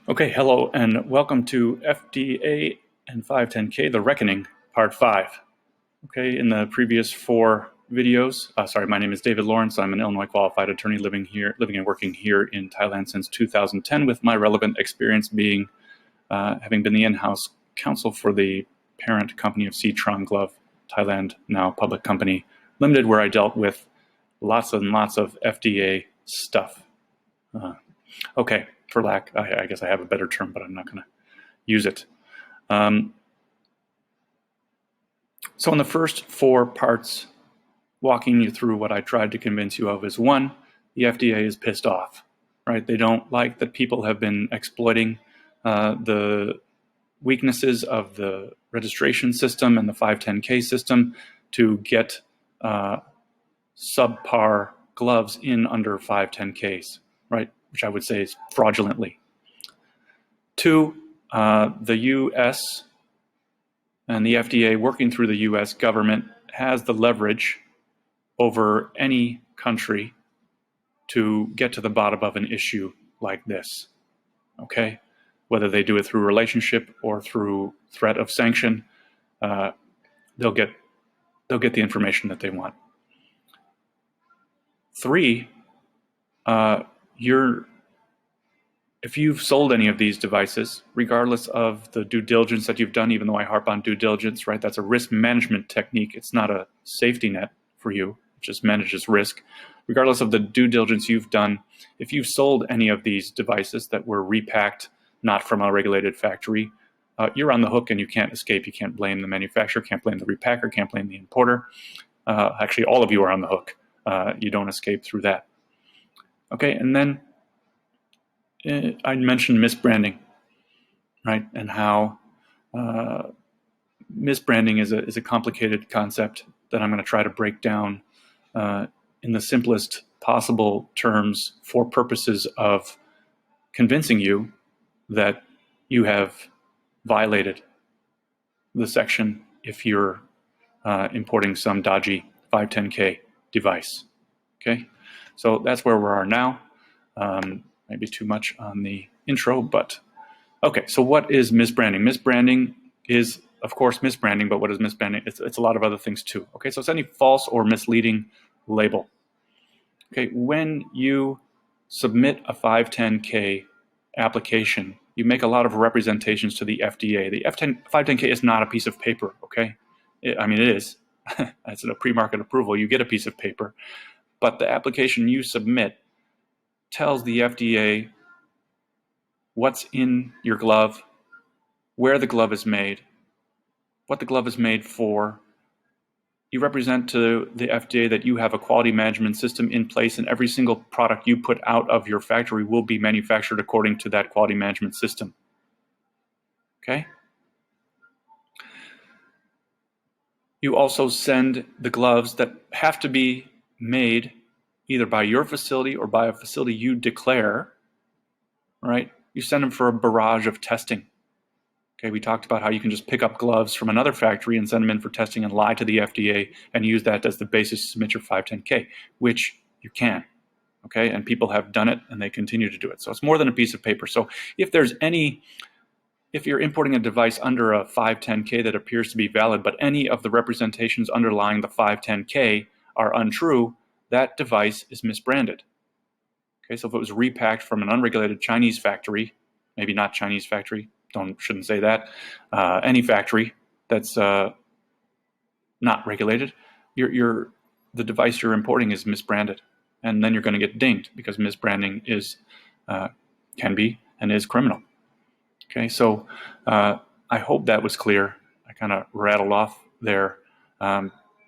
Okay, hello and welcome to FDA and 510K, The Reckoning, Part 5. Okay, in the previous 4 videos, my name is David Lawrence. I'm an Illinois qualified attorney living and working here in Thailand since 2010, with my relevant experience being having been the in-house counsel for the parent company of Sri Trang Gloves, Thailand, now public company limited, where I dealt with lots and lots of FDA stuff. Okay, for lack, I guess I have a better term, but I'm not going to use it. So in the first 4 parts, walking you through what I tried to convince you of is, 1, the FDA is pissed off, right? They don't like that people have been exploiting the weaknesses of the registration system and the 510K system to get subpar gloves in under 510Ks, right? Which I would say is fraudulently. 2, the U.S. and the FDA, working through the U.S. government, has the leverage over any country to get to the bottom of an issue like this, okay? Whether they do it through relationship or through threat of sanction, they'll get the information that they want. 3, if you've sold any of these devices, regardless of the due diligence that you've done, even though I harp on due diligence, right? That's a risk management technique. It's not a safety net for you. It just manages risk. Regardless of the due diligence you've done, if you've sold any of these devices that were repacked, not from a regulated factory, you're on the hook and you can't escape. You can't blame the manufacturer, can't blame the repacker, can't blame the importer. Actually, all of you are on the hook. You don't escape through that. Okay, and then I mentioned misbranding, right? And how misbranding is a complicated concept that I'm going to try to break down in the simplest possible terms for purposes of convincing you that you have violated the section if you're importing some dodgy 510K device. Okay, so that's where we are now. Maybe too much on the intro, but okay, so what is misbranding? Misbranding is, of course, misbranding, but what is misbranding? It's a lot of other things too. Okay, so it's any false or misleading label. Okay, when you submit a 510K application, you make a lot of representations to the FDA. The 510K is not a piece of paper, okay? It is. It's a pre-market approval. You get a piece of paper, but the application you submit tells the FDA what's in your glove, where the glove is made, what the glove is made for. You represent to the FDA that you have a quality management system in place, and every single product you put out of your factory will be manufactured according to that quality management system. Okay? You also send the gloves that have to be made either by your facility or by a facility you declare, right? You send them for a barrage of testing. Okay, we talked about how you can just pick up gloves from another factory and send them in for testing and lie to the FDA and use that as the basis to submit your 510K, which you can. Okay, and people have done it and they continue to do it. So it's more than a piece of paper. So if you're importing a device under a 510K that appears to be valid, but any of the representations underlying the 510K are untrue, that device is misbranded. Okay, so if it was repacked from an unregulated Chinese factory, maybe not Chinese factory, shouldn't say that, any factory that's not regulated, the device you're importing is misbranded, and then you're going to get dinged because misbranding can be and is criminal. Okay, so I hope that was clear. I kind of rattled off there.